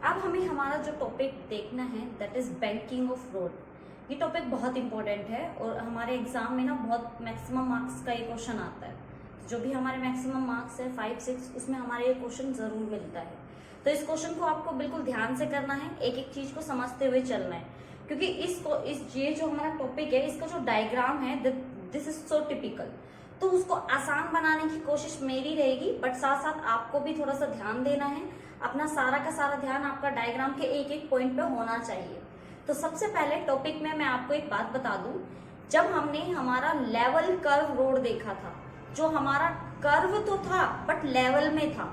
अब हमें हमारा जो टॉपिक देखना है that is banking of road. ये टॉपिक बहुत इंपॉर्टेंट है और हमारे एग्जाम में ना बहुत मैक्सिमम मार्क्स का ये क्वेश्चन आता है। जो भी हमारे मैक्सिमम मार्क्स है 5-6, उसमें हमारे ये क्वेश्चन जरूर मिलता है। तो इस क्वेश्चन को आपको बिल्कुल ध्यान से करना है, एक एक चीज को समझते हुए चलना है, क्योंकि ये जो हमारा टॉपिक है इसका जो डायग्राम है दिस इज सो टिपिकल। तो उसको आसान बनाने की कोशिश मेरी रहेगी, बट साथ साथ आपको भी थोड़ा सा ध्यान देना है। अपना सारा का सारा ध्यान आपका डायग्राम के एक एक पॉइंट पे होना चाहिए। तो सबसे पहले टॉपिक में मैं आपको एक बात बता दूं, जब हमने हमारा लेवल कर्व रोड देखा था, जो हमारा कर्व तो था बट लेवल में था।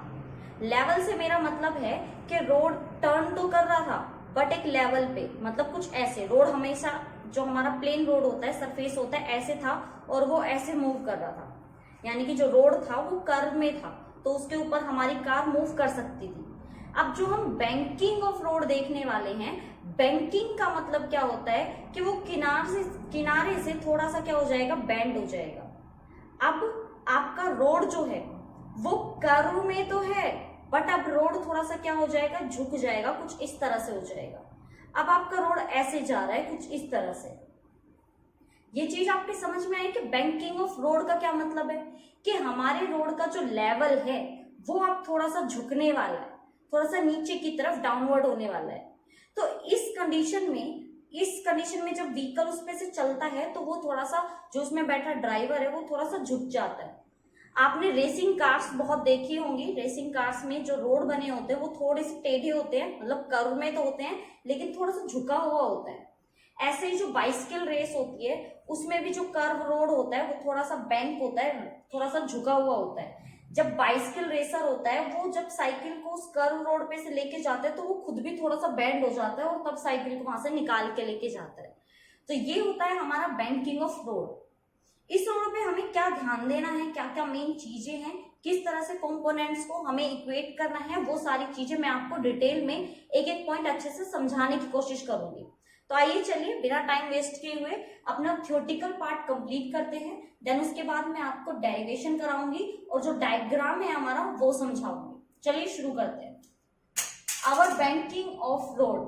लेवल से मेरा मतलब है कि रोड टर्न तो कर रहा था बट एक लेवल पे, मतलब कुछ ऐसे। रोड हमेशा जो हमारा प्लेन रोड होता है, सरफेस होता है, ऐसे था और वो ऐसे मूव कर रहा था, यानी कि जो रोड था वो कर्व में था, तो उसके ऊपर हमारी कार मूव कर सकती थी। अब जो हम बैंकिंग ऑफ रोड देखने वाले हैं, बैंकिंग का मतलब क्या होता है कि वो किनारे से थोड़ा सा क्या हो जाएगा, बेंड हो जाएगा। अब आपका रोड जो है वो कर्व में तो है, बट अब रोड थोड़ा सा क्या हो जाएगा, झुक जाएगा, कुछ इस तरह से हो जाएगा। अब आपका रोड ऐसे जा रहा है, कुछ इस तरह से। ये चीज आपके समझ में आई कि बैंकिंग ऑफ रोड का क्या मतलब है, कि हमारे रोड का जो लेवल है वो अब थोड़ा सा झुकने वाला है, थोड़ा सा नीचे की तरफ डाउनवर्ड होने वाला है। तो इस कंडीशन में जब व्हीकल उस पे से चलता है तो वो थोड़ा सा, जो उसमें बैठा ड्राइवर है वो थोड़ा सा झुक जाता है। आपने रेसिंग कार्स बहुत देखी होंगी। रेसिंग कार्स में जो रोड बने होते हैं वो थोड़े से टेढ़े होते हैं, मतलब कर्व में तो होते हैं लेकिन थोड़ा सा झुका हुआ होता है। ऐसे ही जो बाइसिकल रेस होती है उसमें भी जो कर्व रोड होता है वो थोड़ा सा बैंक होता है, थोड़ा सा झुका हुआ होता है। जब बाइसिकल रेसर होता है वो जब साइकिल को उस कर्व रोड पे से लेके जाता है तो वो खुद भी थोड़ा सा बेंड हो जाता है और तब साइकिल को वहां से निकाल के लेके जाता है। तो ये होता है हमारा बैंकिंग ऑफ रोड। इस रोड पे हमें क्या ध्यान देना है, क्या क्या मेन चीजें हैं, किस तरह से कंपोनेंट्स को हमें इक्वेट करना है, वो सारी चीजें मैं आपको डिटेल में एक एक पॉइंट अच्छे से समझाने की कोशिश करूंगी। तो आइए चलिए बिना टाइम वेस्ट किए हुए अपना थ्योरेटिकल पार्ट कंप्लीट करते हैं। देन उसके बाद मैं आपको डेरिवेशन कराऊंगी और जो डायग्राम है हमारा वो समझाऊंगी। चलिए शुरू करते हैं। Our banking of road,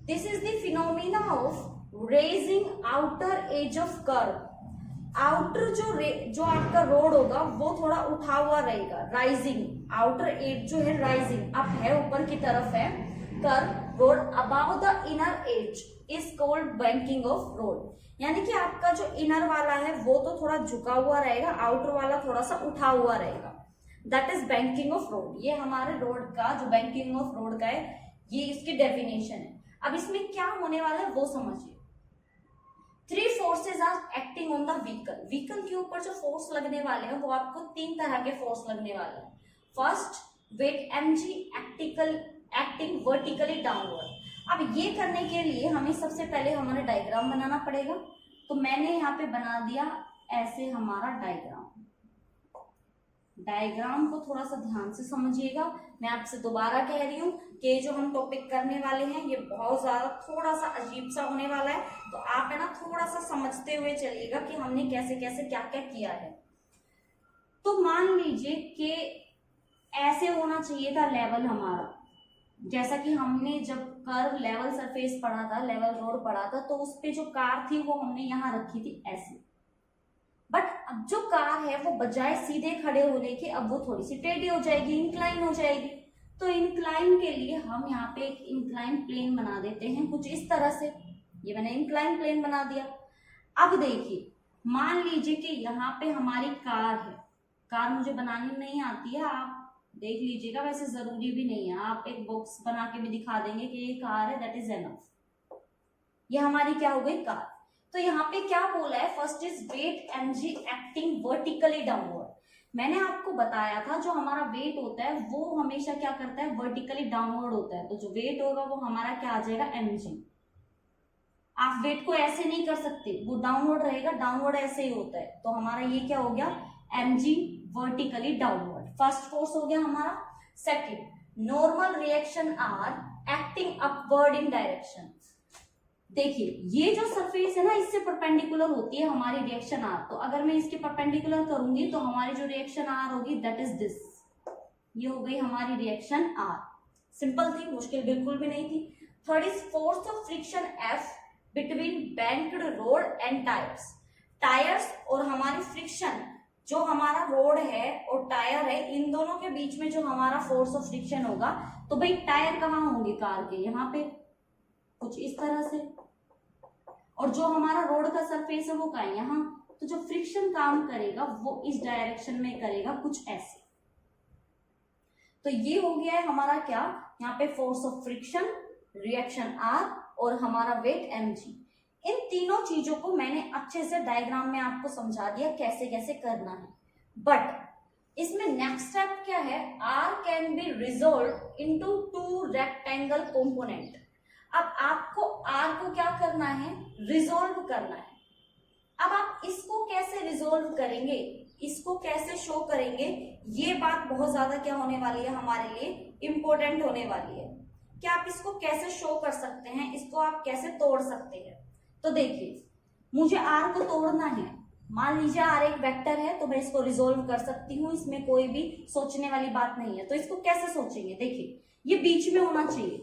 this is the phenomena of raising outer edge of curve. Outer जो आपका रोड होगा वो थोड़ा उठा हुआ रहेगा, राइजिंग। आउटर एज जो है राइजिंग, अब है ऊपर की तरफ है। Curve road about the inner as is called banking of road, यानी कि आपका जो इनर वाला है वो तो थोड़ा झुका हुआ रहेगा, आउटर वाला थोड़ा सा उठा हुआ रहेगा। That is banking of road. ये हमारे रोड का जो बैंकिंग ऑफ रोड का है, ये इसकी डेफिनेशन है। अब इसमें क्या होने वाला है वो समझिए। 3 forces are acting on the vehicle. Vehicle के ऊपर जो फोर्स लगने वाले हैं वो आपको 3 तरह के फोर्स लगने वाले हैं। First, weight mg acting vertically downward. अब ये करने के लिए हमें सबसे पहले हमारा डायग्राम बनाना पड़ेगा। तो मैंने यहाँ पे बना दिया ऐसे हमारा डायग्राम। डायग्राम को थोड़ा सा ध्यान से समझिएगा। मैं आपसे दोबारा कह रही हूँ कि जो हम टॉपिक करने वाले हैं ये बहुत ज्यादा थोड़ा सा अजीब सा होने वाला है, तो आप है ना थोड़ा सा समझते हुए चलिएगा कि हमने कैसे कैसे क्या क्या किया है। तो मान लीजिए कि ऐसे होना चाहिए था लेवल हमारा, जैसा कि हमने जब कर्व लेवल सरफेस पढ़ा था, लेवल रोड पढ़ा था, तो उस पे जो कार थी वो हमने यहाँ रखी थी ऐसे। बट अब जो कार है वो बजाय सीधे खड़े होने के अब वो थोड़ी सी टेढ़ी हो जाएगी, इंक्लाइन हो जाएगी। तो इंक्लाइन के लिए हम यहाँ पे एक इंक्लाइन प्लेन बना देते हैं कुछ इस तरह से। ये मैंने इंक्लाइन प्लेन बना दिया। अब देखिए, मान लीजिए कि यहाँ पे हमारी कार है। कार मुझे बनानी नहीं आती है, आप देख लीजिएगा, वैसे जरूरी भी नहीं है, आप एक बॉक्स बना के भी दिखा देंगे कि ये कार है, दैट इज एनफ। ये हमारी क्या हो गई, कार। तो यहाँ पे क्या बोला है, first is weight mg acting vertically downward. मैंने आपको बताया था जो हमारा वेट होता है वो हमेशा क्या करता है, वर्टिकली डाउनवर्ड होता है। तो जो वेट होगा वो हमारा क्या आ जाएगा, mg। आप वेट को ऐसे नहीं कर सकते, वो डाउनवर्ड रहेगा, डाउनवर्ड ऐसे ही होता है। तो हमारा ये क्या हो गया, mg vertically downward. First force हो गया हमारा। Second, normal reaction are acting upward in direction. देखिए ये जो सरफेस है ना, इससे परपेंडिकुलर होती है हमारी रिएक्शन आर। तो अगर मैं इसके परपेंडिकुलर करूंगी तो हमारी जो रिएक्शन आर होगी दैट इज दिस। ये हो गई हमारी रिएक्शन आर। सिंपल थी, मुश्किल बिल्कुल भी नहीं थी। Third is force of friction F between banked road and tyres. Tyres और हमारी फ्रिक्शन, जो हमारा रोड है और टायर है, इन दोनों के बीच में जो हमारा फोर्स ऑफ फ्रिक्शन होगा, तो भाई टायर कहाँ होंगे कार के, यहाँ पे कुछ इस तरह से, और जो हमारा रोड का सरफेस है वो कहाँ है, यहाँ। तो जो फ्रिक्शन काम करेगा वो इस डायरेक्शन में करेगा, कुछ ऐसे। तो ये हो गया है हमारा क्या, यहाँ पे force of friction, reaction R और हमारा वेट mg। इन तीनों चीजों को मैंने अच्छे से डायग्राम में आपको समझा दिया कैसे कैसे करना है। बट इसमें नेक्स्ट स्टेप क्या है, R can be resolve into 2 rectangle component. अब आपको R को क्या करना है, रिजोल्व करना है। अब आप इसको कैसे रिजोल्व करेंगे, इसको कैसे शो करेंगे, ये बात बहुत ज्यादा क्या होने वाली है, हमारे लिए इंपॉर्टेंट होने वाली है कि आप इसको कैसे शो कर सकते हैं, इसको आप कैसे तोड़ सकते हैं। तो देखिए, मुझे R को तोड़ना है। मान लीजिए R एक वेक्टर है, तो मैं इसको रिजोल्व कर सकती हूँ, इसमें कोई भी सोचने वाली बात नहीं है। तो इसको कैसे सोचेंगे, देखिए ये बीच में होना चाहिए।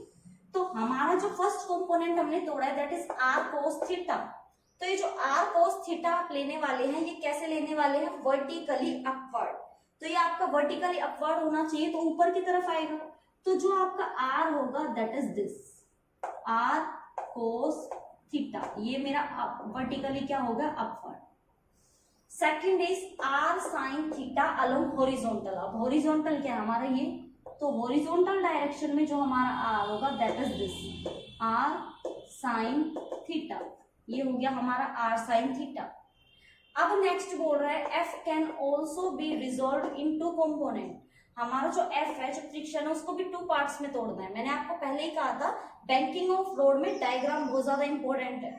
तो हमारा जो फर्स्ट कंपोनेंट हमने तोड़ा है that is R cos theta. तो ये जो R cos थीटा आप लेने वाले हैं, ये कैसे लेने वाले हैं, वर्टिकली अपवर्ड। तो ये आपका वर्टिकली अपवर्ड होना चाहिए, तो ऊपर की तरफ आएगा। तो जो आपका R होगा that is this R cos theta, ये मेरा वर्टिकली क्या होगा, upward. Second is R sin theta along horizontal. अब हॉरिजॉन्टल क्या है हमारा ये, तो हॉरिजॉन्टल डायरेक्शन में जो हमारा R होगा that is this R sin theta, ये हो गया हमारा R sin थीटा। अब नेक्स्ट बोल रहा है F can also be resolve in 2 component. हमारा जो F है, जो फ्रिक्शन है, उसको भी 2 पार्ट्स में तोड़ना है। मैंने आपको पहले ही कहा था बैंकिंग ऑफ रोड में डायग्राम बहुत ज्यादा इंपॉर्टेंट है।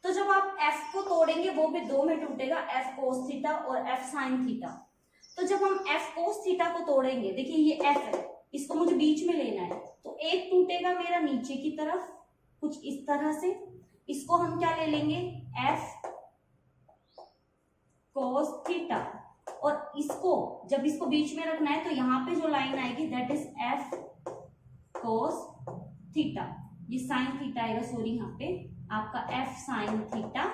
तो जब आप F को तोड़ेंगे वो भी 2 में टूटेगा, F cos थीटा और F sin थीटा। तो जब हम F cos थीटा को तोड़ेंगे, देखिए ये F है, इसको मुझे बीच में लेना है, तो एक टूटेगा मेरा नीचे की तरफ कुछ इस तरह से, इसको हम क्या ले लेंगे, F cos थीटा, और इसको जब इसको बीच में रखना है तो यहाँ पे जो लाइन आएगी that is F cos theta, ये साइन थीटा आएगा, सॉरी यहाँ पे आपका F साइन थीटा,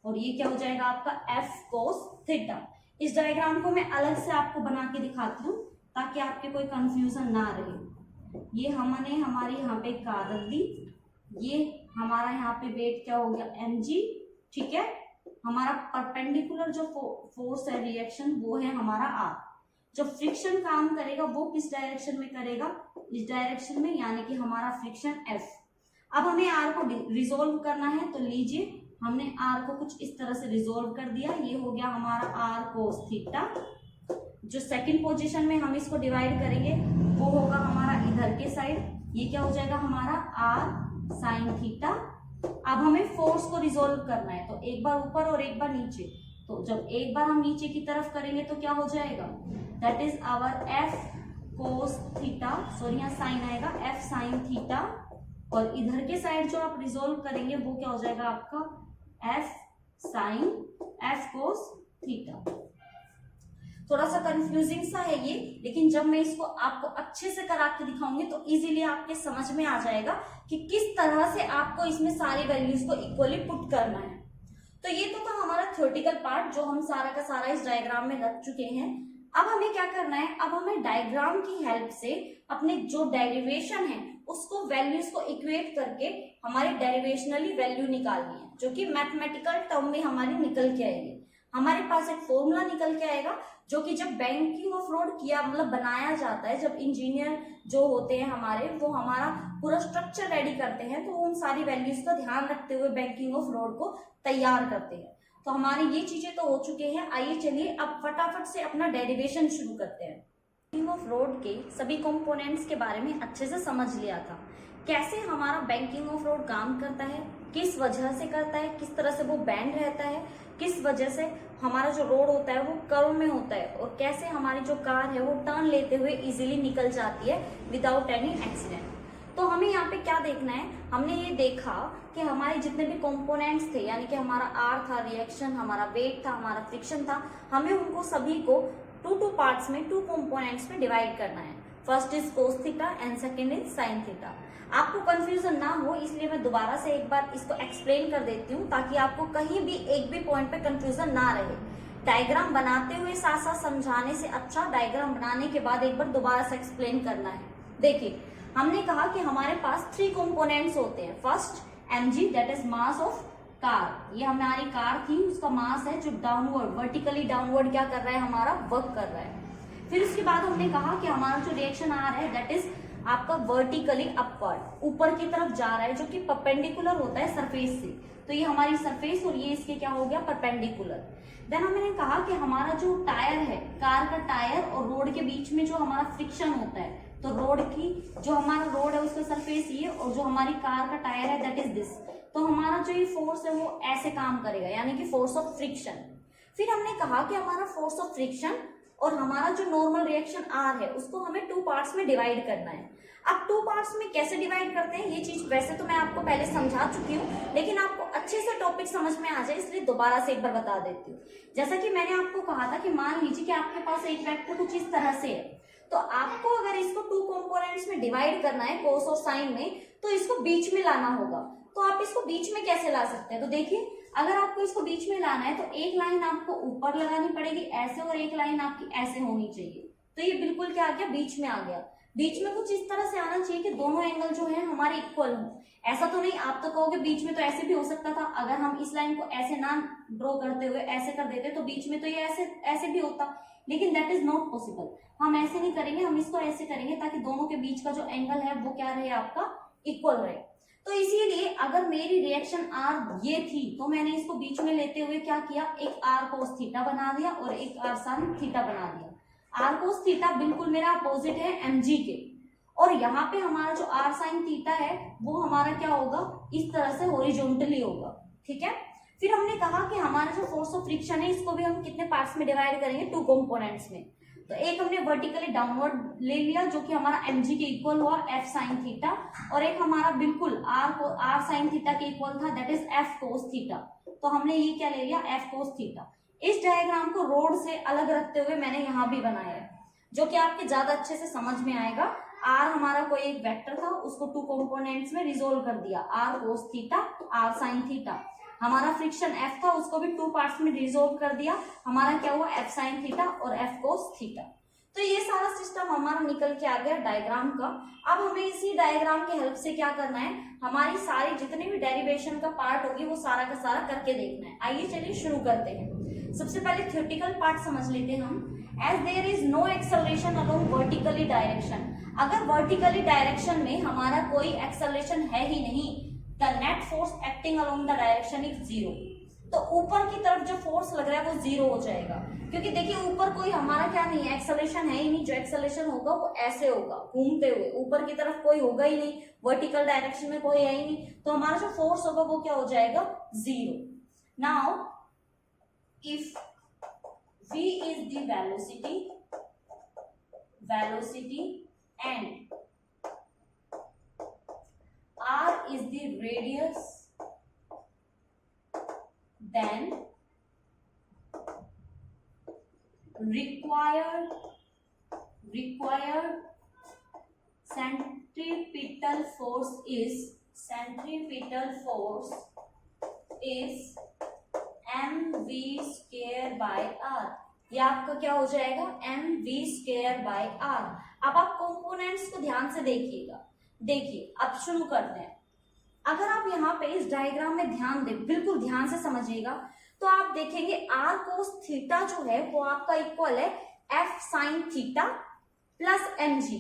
और ये क्या हो जाएगा आपका F cos थीटा। इस डायग्राम को मैं अलग से आपको बना के दिखाती हूँ ताकि आपके कोई कंफ्यूजन ना रहे। ये हमने हमारी यहाँ पे कार रख दी, ये हमारा यहाँ पे वेट क्या हो गया mg, ठीक है। हमारा परपेंडिकुलर जो फोर्स है, रिएक्शन, वो है हमारा R। जो फ्रिक्शन काम करेगा वो किस डायरेक्शन में करेगा, इस डायरेक्शन में, यानी कि हमारा फ्रिक्शन F। अब हमें R को रिजोल्व करना है, तो लीजिए हमने R को कुछ इस तरह से रिजोल्व कर दिया, ये हो गया हमारा R cos थीटा। जो सेकंड पोजीशन में हम इसको डिवाइड करेंगे वो होगा हमारा इधर के साइड, ये क्या हो जाएगा हमारा R sin थीटा। अब हमें फोर्स को रिजोल्व करना है, तो एक बार ऊपर और एक बार नीचे। तो जब एक बार हम नीचे की तरफ करेंगे तो क्या हो जाएगा, that is our F cos theta, sorry यहाँ साइन आएगा, F sin थीटा, और इधर के साइड जो आप रिजोल्व करेंगे वो क्या हो जाएगा आपका F sin F cos theta. थोड़ा सा कंफ्यूजिंग सा है ये, लेकिन जब मैं इसको आपको अच्छे से करा के दिखाऊंगी तो इजीली आपके समझ में आ जाएगा कि किस तरह से आपको इसमें सारी वैल्यूज को इक्वली पुट करना है। तो ये तो था हमारा थ्योरेटिकल पार्ट जो हम सारा का सारा इस डायग्राम में रख चुके हैं। अब हमें क्या करना है, अब हमें डायग्राम की हेल्प से अपने जो डेरिवेशन है उसको वैल्यूज को इक्वेट करके हमारी डेरिवेशनली वैल्यू निकालनी है, जो कि मैथमेटिकल टर्म में हमारी निकल के आएगी। हमारे पास एक फॉर्मूला निकल के आएगा जो कि जब बैंकिंग ऑफ रोड किया मतलब बनाया जाता है, जब इंजीनियर जो होते हैं हमारे वो हमारा पूरा स्ट्रक्चर रेडी करते हैं, तो उन सारी वैल्यूज का ध्यान रखते हुए बैंकिंग ऑफ रोड को तैयार करते हैं। तो हमारी ये चीजें तो हो चुके हैं, आइए चलिए अब फटाफट से अपना डेरिवेशन शुरू करते हैं। बैंकिंग ऑफ रोड के सभी कंपोनेंट्स के बारे में अच्छे से समझ लिया था, कैसे हमारा बैंकिंग ऑफ रोड काम करता है, किस वजह से करता है, किस तरह से वो बैंड रहता है, किस वजह से हमारा जो रोड होता है वो कर्व में होता है, और कैसे हमारी जो कार है वो टर्न लेते हुए इजीली निकल जाती है विदाउट एनी एक्सीडेंट। तो हमें यहाँ पे क्या देखना है, हमने ये देखा कि हमारे जितने भी कंपोनेंट्स थे, यानी कि हमारा R था, रिएक्शन, हमारा वेट था, हमारा फ्रिक्शन था, हमें उनको सभी को 2 पार्ट्स में 2 कंपोनेंट्स में डिवाइड करना है। First is cos theta and second is sine theta. आपको कंफ्यूजन ना हो इसलिए मैं दोबारा से एक बार इसको एक्सप्लेन कर देती हूँ, ताकि आपको कहीं भी एक भी पॉइंट पे कंफ्यूजन ना रहे। डायग्राम बनाते हुए साथ साथ समझाने से अच्छा डायग्राम बनाने के बाद एक बार दोबारा से एक्सप्लेन करना है। देखिए, हमने कहा कि हमारे पास 3 कंपोनेंट्स होते हैं। First mg, that is mass of car. ये हमारी कार थी, उसका मास है जो डाउनवर्ड, वर्टिकली डाउनवर्ड क्या कर रहा है, हमारा वर्क कर रहा है। फिर उसके बाद हमने कहा कि हमारा जो रिएक्शन आ रहा है दैट इज आपका वर्टिकली अपवर्ड, ऊपर की तरफ जा रहा है, जो कि परपेंडिकुलर होता है सरफेस से। तो ये हमारी सरफेस और ये इसके क्या हो गया, परपेंडिकुलर। देन हमने कहा कि हमारा जो टायर है, कार का टायर और रोड के बीच में जो हमारा फ्रिक्शन होता है, तो रोड की जो हमारा रोड है उसका सरफेस ये, और जो हमारी कार का टायर है दैट इज दिस। तो हमारा जो ये फोर्स है वो ऐसे काम करेगा, यानी कि फोर्स ऑफ फ्रिक्शन। फिर हमने कहा कि हमारा फोर्स ऑफ फ्रिक्शन और हमारा जो नॉर्मल रिएक्शन आर है उसको हमें 2 पार्ट्स में डिवाइड करना है। अब 2 पार्ट्स में कैसे डिवाइड करते हैं ये चीज वैसे तो मैं आपको पहले समझा चुकी हूँ, लेकिन आपको अच्छे से टॉपिक समझ में आ जाए इसलिए दोबारा से एक बार बता देती हूँ। जैसा कि मैंने आपको कहा था कि मान लीजिए कि आपके पास एक वेक्टर कुछ इस तरह से है, तो आपको अगर इसको 2 कंपोनेंट्स में डिवाइड करना है कोस और साइन में, तो इसको बीच में लाना होगा। तो आप इसको बीच में कैसे ला सकते हैं, तो देखिए, अगर आपको इसको बीच में लाना है तो एक लाइन आपको ऊपर लगानी पड़ेगी ऐसे, और एक लाइन आपकी ऐसे होनी चाहिए। तो ये बिल्कुल क्या आ गया, बीच में आ गया। बीच में कुछ इस तरह से आना चाहिए कि दोनों एंगल जो है हमारे इक्वल हो। ऐसा तो नहीं, आप तो कहोगे बीच में तो ऐसे भी हो सकता था, अगर हम इस लाइन को ऐसे ना ड्रॉ करते हुए ऐसे कर देते तो बीच में तो ये ऐसे भी होता, लेकिन दैट इज नॉट पॉसिबल। हम ऐसे नहीं करेंगे, हम इसको ऐसे करेंगे ताकि दोनों के बीच का जो एंगल है वो क्या रहे, आपका इक्वल रहे। तो इसीलिए अगर मेरी रिएक्शन आर ये थी तो मैंने इसको बीच में लेते हुए क्या किया, एक आर कोस थीटा बना दिया और एक आर साइन थीटा बना दिया। आर कोस थीटा बिल्कुल मेरा अपोजिट है mg के, और यहाँ पे हमारा जो आर साइन थीटा है वो हमारा क्या होगा, इस तरह से हॉरिजॉन्टली होगा। ठीक है। फिर हमने कहा कि हमारा जो फोर्स ऑफ फ्रिक्शन है इसको भी हम कितने पार्ट्स में डिवाइड करेंगे, 2 कंपोनेंट्स में। तो एक हमने वर्टिकली डाउनवर्ड ले लिया जो कि हमारा mg के इक्वल हुआ f साइन थीटा, और एक हमारा बिल्कुल r साइन थीटा के इक्वल था that is f cos theta. तो हमने ये क्या ले लिया, f कोस थीटा। इस डायग्राम को रोड से अलग रखते हुए मैंने यहाँ भी बनाया है, जो कि आपके ज्यादा अच्छे से समझ में आएगा। r हमारा कोई एक वेक्टर था, उसको 2 कंपोनेंट्स में रिजोल्व कर दिया, r cos theta r sine theta. हमारा फ्रिक्शन F था, उसको भी 2 पार्ट्स में रिजोल्व कर दिया, हमारा क्या हुआ, F साइन थीटा और F कोस थीटा। तो ये सारा सिस्टम हमारा निकल के आ गया डायग्राम का। अब हमें इसी डायग्राम की हेल्प से क्या करना है, हमारी सारी जितने भी डेरिवेशन का पार्ट होगी वो सारा का सारा करके देखना है। आइए चलिए शुरू करते हैं। सबसे पहले थ्योरेटिकल पार्ट समझ लेते हैं हम। As there is no acceleration along vertically direction, अगर वर्टिकली डायरेक्शन में हमारा कोई एक्सेलरेशन है ही नहीं, the net force acting along the direction is 0, तो ऊपर की तरफ जो फोर्स लग रहा है वो 0 हो जाएगा, क्योंकि देखिए ऊपर कोई हमारा क्या नहीं है, एक्सेलरेशन है ही नहीं। जो एक्सेलरेशन होगा वो ऐसे होगा घूमते हुए, ऊपर की तरफ कोई होगा ही नहीं, वर्टिकल डायरेक्शन में कोई है ही नहीं, तो हमारा जो फोर्स होगा वो क्या हो जाएगा, 0। Now if v is the velocity and r is the radius, then required centripetal force is mv square by r। ये आपका क्या हो जाएगा, mv square by r। अब आप कंपोनेंट्स को ध्यान से देखिएगा। देखिए अब शुरू करते हैं। अगर आप यहाँ पे इस डायग्राम में ध्यान दें, बिल्कुल ध्यान से समझिएगा, तो आप देखेंगे r कोस थीटा जो है वो आपका इक्वल है f sine theta plus mg,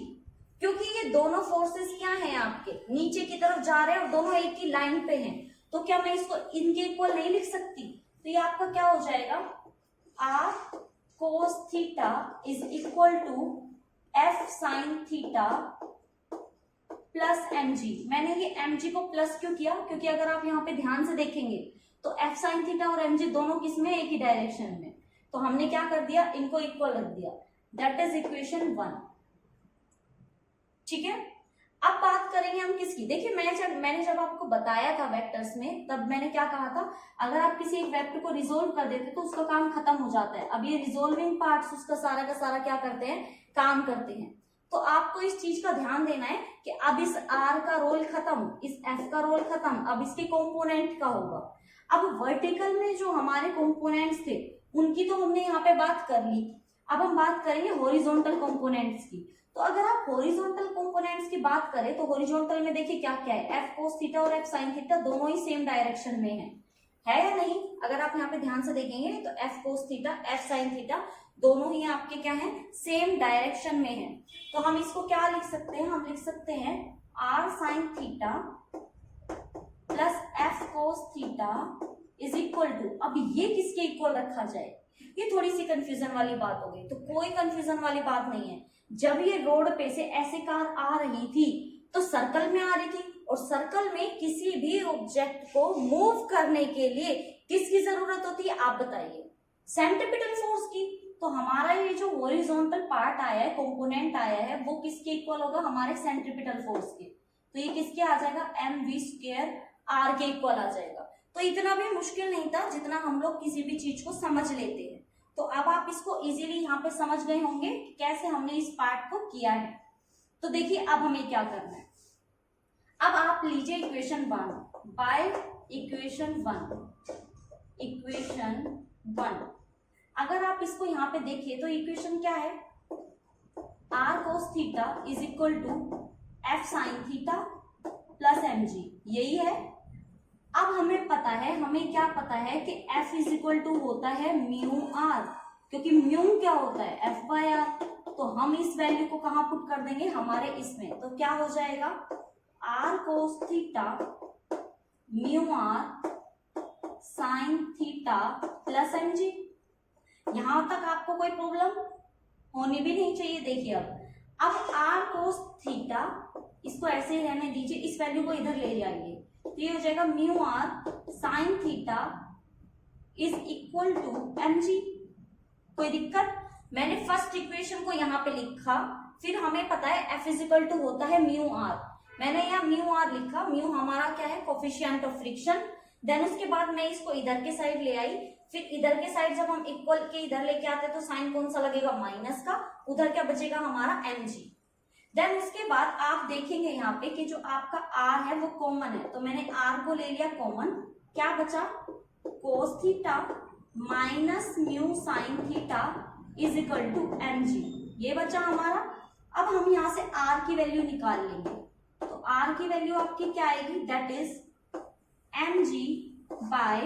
क्योंकि ये दोनों फोर्सेस क्या हैं, आपके नीचे की तरफ जा रहे हैं और दोनों एक ही लाइन पे हैं, तो क्या मैं इसको इनके इक्वल नहीं लिख सकती। तो ये आपका क्या हो जाएगा, r cos theta is equal to f sine theta plus mg। मैंने ये mg को प्लस क्यों किया, क्योंकि अगर आप यहाँ पे ध्यान से देखेंगे तो f साइन थीटा और mg दोनों किसमें, एक ही डायरेक्शन में, तो हमने क्या कर दिया, इनको इक्वल रख दिया। That is equation 1। ठीक है। अब बात करेंगे हम किसकी। देखिए मैंने जब आपको बताया था वेक्टर्स में, तब मैंने क्या कहा था, अगर आप किसी एक वेक्टर को रिजोल्व कर देते तो उसका काम खत्म हो जाता है। अब ये रिजोल्विंग पार्ट्स उसका सारा का सारा क्या करते हैं, काम करते हैं। तो आपको इस चीज का ध्यान देना है कि अब इस r का रोल खत्म, इस f का रोल खत्म, अब इसके कंपोनेंट का होगा। अब वर्टिकल में जो हमारे कंपोनेंट्स थे उनकी तो हमने यहाँ पे बात कर ली, अब हम बात करेंगे हॉरिजॉन्टल कंपोनेंट्स की। तो अगर आप हॉरिजॉन्टल कंपोनेंट्स की बात करें तो हॉरिजॉन्टल में देखिए क्या क्या है, f cos थीटा और f sin थीटा दोनों ही सेम डायरेक्शन में है या नहीं? अगर आप यहाँ पे ध्यान से देखेंगे तो f cos theta f sin theta दोनों ही आपके क्या है, सेम डायरेक्शन में है। तो हम इसको क्या लिख सकते हैं, हम लिख सकते हैं r sin theta plus f cos theta is equal to, अब ये किसके इक्वल रखा जाए, ये थोड़ी सी कंफ्यूजन वाली बात हो गई। तो कोई कंफ्यूजन वाली बात नहीं है, जब ये रोड पे से ऐसे कार आ रही थी तो सर्कल में आ रही थी, और सर्कल में किसी भी ऑब्जेक्ट को मूव करने के लिए किसकी जरूरत होती है आप बताइए, सेंट्रीपिटल फोर्स की। तो हमारा ये जो हॉरिजॉन्टल पार्ट आया है, कंपोनेंट आया है, वो किसके इक्वल होगा, हमारे सेंट्रीपिटल फोर्स के। तो ये किसके आ जाएगा, mv² r के इक्वल आ जाएगा। तो इतना भी मुश्किल नहीं था जितना हम लोग किसी भी चीज को समझ लेते हैं। तो अब आप इसको इजीली यहाँ पे समझ गए होंगे कि कैसे हमने इस पार्ट को किया है। तो देखिए अब हमें क्या करना है, अब आप लीजिए इक्वेशन 1 बाय इक्वेशन 1। अगर आप इसको यहाँ पे देखिए तो इक्वेशन क्या है, r cos theta is equal to f sin theta plus mg, यही है। अब हमें पता है, हमें क्या पता है कि f इज इक्वल टू होता है म्यू r, क्योंकि म्यू क्या होता है f बाय r। तो हम इस वैल्यू को कहाँ पुट कर देंगे, हमारे इसमें। तो क्या हो जाएगा, r cos theta mu r sin theta plus mg। यहां तक आपको कोई प्रॉब्लम होनी भी नहीं चाहिए। देखिए अब r cos थीटा, इसको ऐसे ही रहने दीजिए, इस वैल्यू को इधर ले जाइए, तो ये हो जाएगा mu r sin theta is equal to mg। कोई दिक्कत? मैंने फर्स्ट इक्वेशन को यहाँ पे लिखा, फिर हमें पता है f इज इक्वल टू होता है म्यू r, मैंने यहाँ म्यू r लिखा, म्यू हमारा क्या है, कोफिशिएंट ऑफ फ्रिक्शन। देन उसके बाद मैं इसको इधर के साइड ले आई, फिर इधर के साइड जब हम इक्वल के इधर लेके आते हैं तो साइन कौन सा लगेगा, माइनस का, उधर क्या बचेगा हमारा mg। देन उसके बाद आप देखेंगे यहाँ पे कि जो आपका r है वो कॉमन है, तो मैंने r को ले लिया कॉमन, क्या बचा, cos theta minus mu sine theta is equal to mg, ये बचा हमारा। अब हम यहाँ से r की वैल्यू निकाल लेंगे, तो r की वैल्यू आपकी क्या आएगी, that is mg by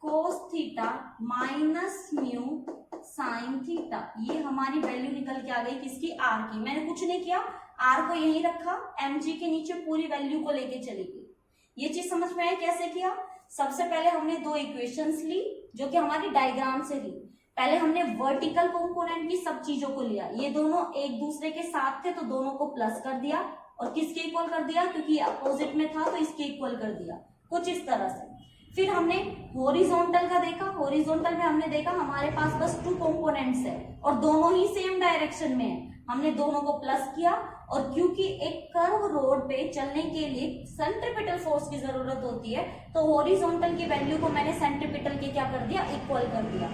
cos theta minus mu sine theta, ये हमारी वैल्यू निकल के आ गई किसकी, r की। मैंने कुछ नहीं किया, r को यहीं रखा, mg के नीचे पूरी वैल्यू को लेके चली गई। ये चीज समझ में आया कैसे किया। सबसे पहले हमने दो इक्वेशंस ली जो कि हमारी डायग्राम से ली। पहले हमने वर्टिकल कंपोनेंट की सब चीजों को लिया, ये दोनों एक दूसरे के साथ थे तो दोनों को प्लस कर दिया, और किसके इक्वल कर दिया, क्योंकि अपोजिट में था तो इसके इक्वल कर दिया, कुछ इस तरह से। फिर हमने हॉरिजॉन्टल का देखा, हॉरिजॉन्टल में हमने देखा हमारे पास बस 2 कंपोनेंट्स है और दोनों ही सेम डायरेक्शन में है, हमने दोनों को प्लस किया। और क्योंकि एक कर्व रोड पे चलने के लिए सेंट्रीपिटल फोर्स की जरूरत होती है, तो हॉरिजॉन्टल की वैल्यू को मैंने सेंट्रीपिटल के क्या कर दिया, इक्वल कर दिया।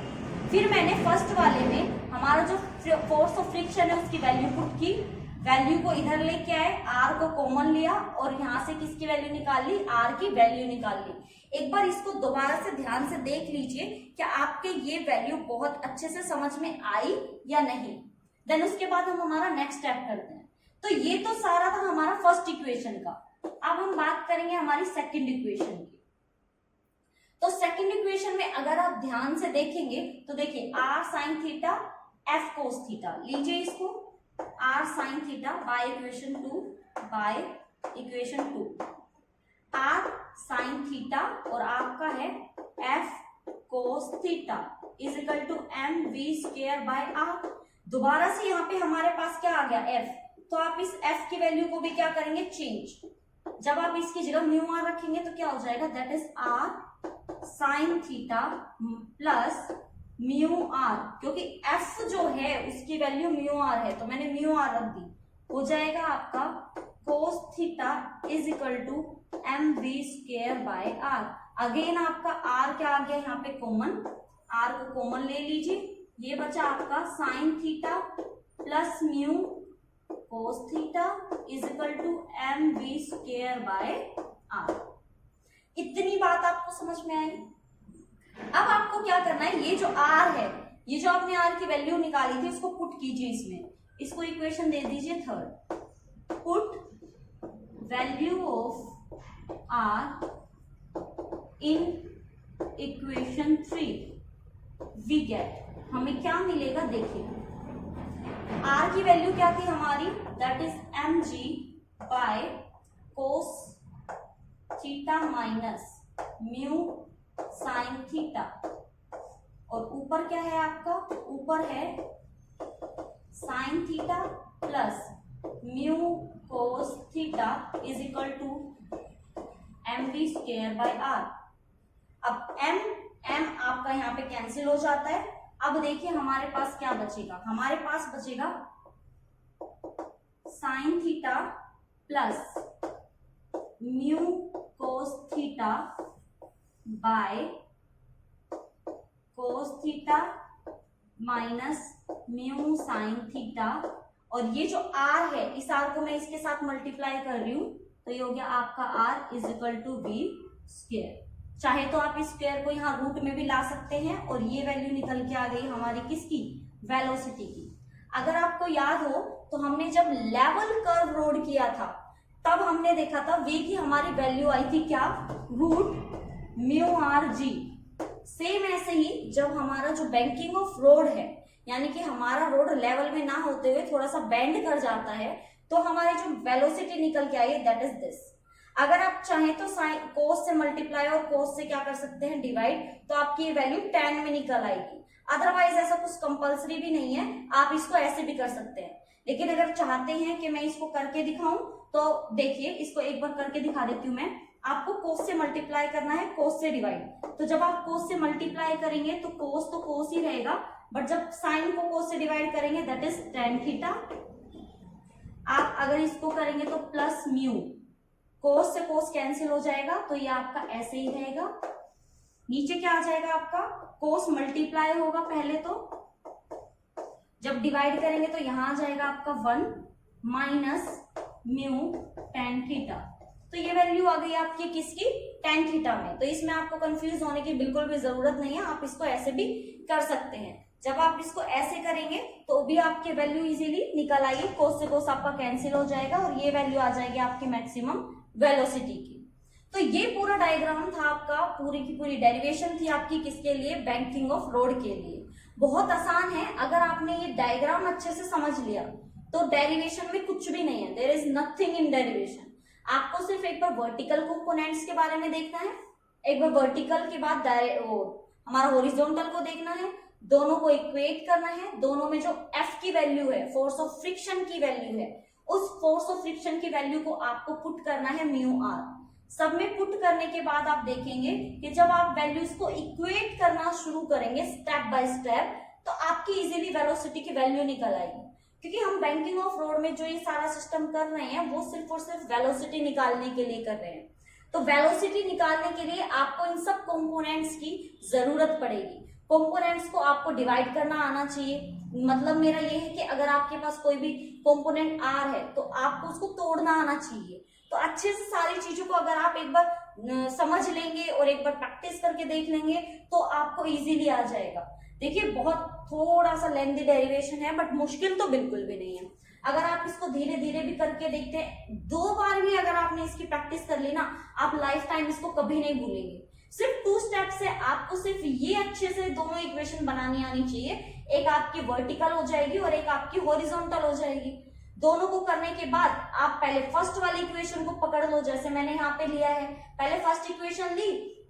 फिर मैंने फर्स्ट वाले में हमारा जो फोर्स ऑफ फ्रिक्शन है उसकी वैल्यू पुट की, वैल्यू को इधर लेके आए, r को कॉमन लिया और यहाँ से किसकी वैल्यू निकाल ली, r की वैल्यू निकाल ली। एक बार इसको दोबारा से ध्यान से देख लीजिए कि आपके ये वैल्यू बहुत अच्छे से समझ में आई या नहीं। देन उसके बाद हम हमारा नेक्स्ट स्टेप करते हैं। तो ये तो सारा था हमारा फर्स्ट इक्वेशन का। अब हम बात करेंगे हमारी सेकंड इक्वेशन की। तो सेकंड इक्वेशन में अगर आप ध्यान से देखेंगे तो देखिए r sin theta f cos theta, लीजिए इसको r sin थीटा by equation 2 by equation 2, r sin theta और आपका है f cos theta is equal to mv² by r। दोबारा से यहाँ पे हमारे पास क्या आ गया, f, तो आप इस f की वैल्यू को भी क्या करेंगे, चेंज। जब आप इसकी जगह म्यू r रखेंगे तो क्या हो जाएगा, that is r sin theta plus mu r, क्योंकि f जो है उसकी वैल्यू म्यू r है तो मैंने म्यू r रख दी, हो जाएगा आपका cos theta is equal to mv² by r। Again आपका r क्या आ गया यहाँ पे कॉमन, r को कॉमन ले लीजिए, ये बचा आपका sin theta plus mu cos theta is equal to M V square by R. इतनी बात आपको समझ में आई। अब आपको क्या करना है, ये जो आर है, ये जो आपने आर की वैल्यू निकाली थी उसको पुट कीजिए इसमें, इसको इक्वेशन दे दीजिए third. Put value of R in equation 3 we get, हमें क्या मिलेगा देखिए। आर की वैल्यू क्या थी हमारी, that is M G by cos theta minus mu sine theta, और ऊपर क्या है आपका, ऊपर है sine theta plus mu cos theta is equal to M V square by R. अब एम आपका यहाँ पे कैंसिल हो जाता है। अब देखिए हमारे पास क्या बचेगा, हमारे पास बचेगा sign theta plus mu cos theta by cos theta minus mu sine theta, और ये जो आर है इस आर को मैं इसके साथ मल्टीप्लाई कर रही हूं तो ये हो गया आपका R is equal to V square. चाहे तो आप इस स्क्वायर को यहाँ रूट में भी ला सकते हैं और ये वैल्यू निकल के आ गई हमारी किसकी, वेलोसिटी की। अगर आपको याद हो तो हमने जब लेवल कर्व रोड किया था तब हमने देखा था वी की हमारी वैल्यू आई थी क्या, root mu R G. Same ऐसे ही जब हमारा जो बैंकिंग ऑफ रोड है, यानी कि हमारा रोड लेवल में ना होते हुए थोड़ा सा बेंड कर जाता है, तो हमारी जो वेलोसिटी निकल के आई है दैट इज दिस। अगर आप चाहें तो साइन कोस से मल्टीप्लाई और कोस से क्या कर सकते हैं, डिवाइड, तो आपकी ये वैल्यू 10 में निकल आएगी। अदरवाइज ऐसा कुछ कंपलसरी भी नहीं है, आप इसको ऐसे भी कर सकते हैं। लेकिन अगर चाहते हैं कि मैं इसको करके दिखाऊं तो देखिए, इसको एक बार करके दिखा देती हूँ मैं। आपको कोस से मल्टीप्लाई करना है, कोस से डिवाइड। तो जब आप कोस से मल्टीप्लाई करेंगे तो कोस ही रहेगा, बट जब साइन को कोस से डिवाइड करेंगे दैट इज टेन थीटा। आप अगर इसको करेंगे तो प्लस म्यू, कोस से कोस कैंसिल हो जाएगा तो ये आपका ऐसे ही रहेगा। नीचे क्या आ जाएगा आपका, कोस मल्टीप्लाई होगा पहले, तो जब डिवाइड करेंगे तो यहां आ जाएगा आपका 1 माइनस म्यू टेन थीटा। तो ये वैल्यू आ गई आपकी किसकी, टेन थीटा में। तो इसमें आपको कंफ्यूज होने की बिल्कुल भी जरूरत नहीं है, आप इसको ऐसे भी कर सकते हैं। जब आप इसको ऐसे करेंगे तो भी आपकी वैल्यू इजीली निकल आएगी, कोस से कोस आपका कैंसिल हो जाएगा और ये वैल्यू आ जाएगी आपकी मैक्सिमम वेलोसिटी की। तो ये पूरा डायग्राम था आपका, पूरी की पूरी डेरिवेशन थी आपकी किसके लिए, बैंकिंग ऑफ रोड के लिए। बहुत आसान है, अगर आपने ये डायग्राम अच्छे से समझ लिया तो डेरिवेशन में कुछ भी नहीं है, there is nothing in derivation. आपको सिर्फ एक बार वर्टिकल कंपोनेंट्स के बारे में देखना है, एक बार वर्टिकल के बाद हमारा हॉरिजॉन्टल को देखना है, दोनों को इक्वेट करना है, दोनों में जो एफ की वैल्यू है, फोर्स ऑफ फ्रिक्शन की वैल्यू है, उस फोर्स ऑफ फ्रिक्शन की वैल्यू को आपको पुट करना है म्यू आर। सब में पुट करने के बाद आप देखेंगे कि जब आप वैल्यूज को इक्वेट करना शुरू करेंगे स्टेप बाय स्टेप, तो आपकी इजीली वेलोसिटी की वैल्यू निकल आएगी। क्योंकि हम बैंकिंग ऑफ रोड में जो ये सारा सिस्टम कर रहे हैं वो सिर्फ और सिर्फ वेलोसिटी निकालने के लिए कर रहे हैं। तो वेलोसिटी निकालने के लिए आपको इन सब कंपोनेंट्स की जरूरत पड़ेगी। कंपोनेंट्स को आपको डिवाइड करना आना चाहिए। मतलब मेरा ये है कि अगर आपके पास कोई भी कंपोनेंट आर है तो आपको उसको तोड़ना आना चाहिए। तो अच्छे से सारी चीजों को अगर आप एक बार समझ लेंगे और एक बार प्रैक्टिस करके देख लेंगे तो आपको इजीली आ जाएगा। देखिए, बहुत थोड़ा सा लेंथी डेरिवेशन है बट मुश्किल तो बिल्कुल भी नहीं है। अगर आप इसको धीरे धीरे भी करके देखते हैं, 2 बार भी अगर आपने इसकी प्रैक्टिस कर ली ना, आप लाइफ टाइम इसको कभी नहीं भूलेंगे। सिर्फ 2 स्टेप से आपको सिर्फ ये अच्छे से दोनों इक्वेशन बनानी आनी चाहिए, एक आपकी वर्टिकल हो जाएगी और एक आपकी हॉरिजॉन्टल हो जाएगी। दोनों को करने के बाद आप पहले फर्स्ट वाली इक्वेशन को पकड़ लो, जैसे मैंने यहाँ पे लिया है। पहले फर्स्ट इक्वेशन ली,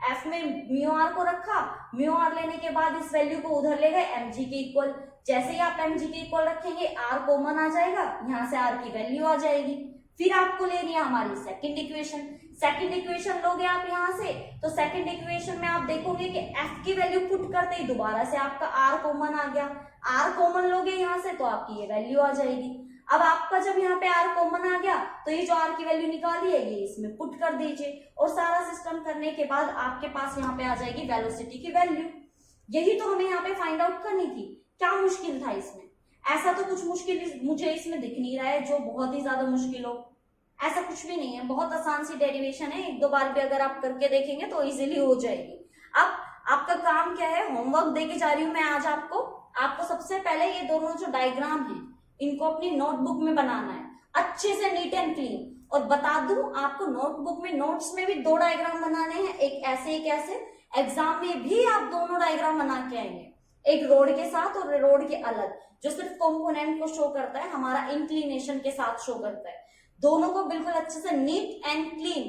एफ में म्यू आर को रखा, म्यू आर लेने के बाद इस वैल्यू को उधर ले गए एमजी के इक्वल। जैसे ही आप एमजी के इक्वल रखेंगे आर कॉमन आ जाएगा, यहाँ से आर की वैल्यू आ जाएगी। फिर आपको लेनी है हमारी सेकंड इक्वेशन। सेकंड इक्वेशन लोगे आप यहाँ से, तो सेकंड इक्वेशन में आप देखोगे कि एफ की वैल्यू पुट करते ही दोबारा से आपका आर कॉमन आ गया। आर कॉमन लोगे यहाँ से तो आपकी ये वैल्यू आ जाएगी। अब आपका जब यहाँ पे आर कॉमन आ गया तो ये जो आर की वैल्यू निकाली है ये इसमें पुट कर दीजिए और सारा सिस्टम करने के बाद आपके पास यहाँ पे आ जाएगी वेलोसिटी की वैल्यू। यही तो हमें यहाँ पे फाइंड आउट करनी थी। क्या मुश्किल था इसमें? ऐसा तो कुछ मुश्किल मुझे इसमें दिख नहीं रहा है जो बहुत ही ज्यादा मुश्किल हो, ऐसा कुछ भी नहीं है, बहुत आसान सी डेरिवेशन है, एक दो बार भी अगर आप करके देखेंगे तो इजीली हो जाएगी। अब आपका काम क्या है, होमवर्क देके जा रही हूं मैं आज आपको सबसे पहले ये दोनों जो डायग्राम है इनको अपनी नोटबुक में बनाना है, अच्छे से नीट एंड क्लीन। और बता दूं आपको नोटबुक में, नोट्स में भी दो डायग्राम बनाने हैं, एक ऐसे एक ऐसे। एग्जाम में भी आप दोनों डायग्राम बना के आएंगे, एक रोड के साथ और रोड के अलग, जो सिर्फ कंपोनेंट को शो करता है, हमारा इंक्लिनेशन के साथ शो करता है। दोनों को बिल्कुल अच्छे से नीट एंड क्लीन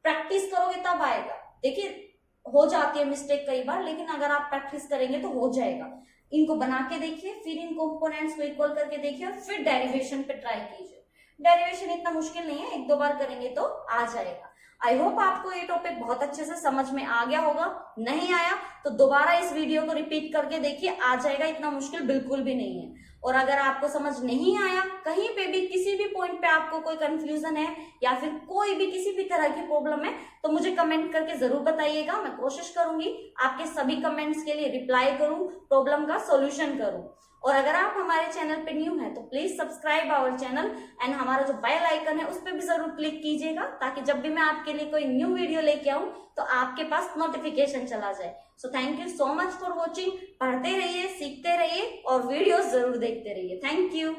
प्रैक्टिस करोगे तब आएगा। देखिए हो जाती है मिस्टेक कई बार, लेकिन अगर आप प्रैक्टिस करेंगे तो हो जाएगा। इनको बना के देखिए, फिर इन कंपोनेंट्स को इक्वल करके देखिए और फिर डेरिवेशन पे ट्राई कीजिए। डेरिवेशन इतना मुश्किल नहीं है, एक दो बार करेंगे तो आ जाएगा। आई होप आपको ये टॉपिक बहुत अच्छे से समझ में आ गया होगा। नहीं आया तो दोबारा इस वीडियो को रिपीट करके देखिए, आ जाएगा, इतना मुश्किल बिल्कुल भी नहीं है। और अगर आपको समझ नहीं आया, कहीं पे भी किसी भी पॉइंट पे आपको कोई कंफ्यूजन है या फिर कोई भी किसी भी तरह की प्रॉब्लम है, तो मुझे कमेंट करके जरूर बताइएगा। मैं कोशिश करूंगी आपके सभी कमेंट्स के लिए रिप्लाई करूं, प्रॉब्लम का सॉल्यूशन करूं। और अगर आप हमारे चैनल पे न्यू हैं तो please subscribe our channel and हमारा जो बेल आइकन है उस पर भी जरूर क्लिक कीजिएगा, ताकि जब भी मैं आपके लिए कोई न्यू वीडियो लेके आऊं तो आपके पास नोटिफिकेशन चला जाए। So thank you so much for watching. पढ़ते रहिए, सीखते रहिए और वीडियोस जरूर देखते रहिए। Thank you.